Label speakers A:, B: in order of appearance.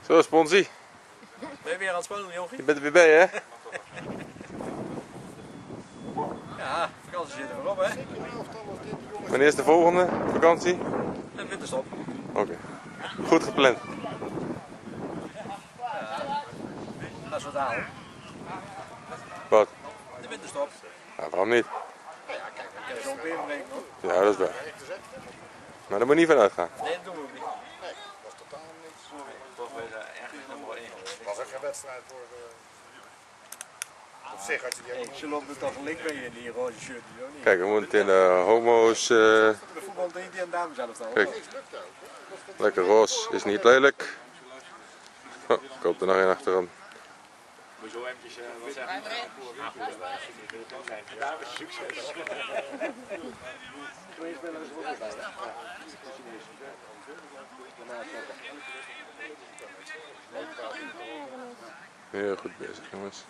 A: Zo, Sponsie.
B: Ben je weer aan het spoelen, jochie?
A: Je bent er weer bij, hè?
B: Ja, vakantie zit er weer op, hè?
A: Wanneer is de volgende vakantie?
B: En winterstop.
A: Oké. Goed gepland.
B: Dat is wat halen.
A: Wat?
B: De winterstop.
A: Nou, waarom niet?
B: Ja, kijk, dan kun je zo weer een week nog.
A: Ja, dat is waar. Maar daar moet je niet van uitgaan.
B: Nee, dat doen we ook niet.
C: Nee, dat was totaal niks.
B: Toch weer ergens nummer 1.
C: Het was ook geen wedstrijd voor. Op zich had je die ook.
B: Ze lopen er toch link mee in die roze shirt, zo niet?
A: Kijk, we moeten in de homo's.
B: De voetbal tegen die en dames zelf al.
A: Kijk, lekker roze. Is niet lelijk. Oh, ik hoop er nog één achteraan.
D: Moet je zo eventjes wel zeggen. Dames, succes. Twee spelers er ook weer bij.
A: Heel goed bezig, jongens.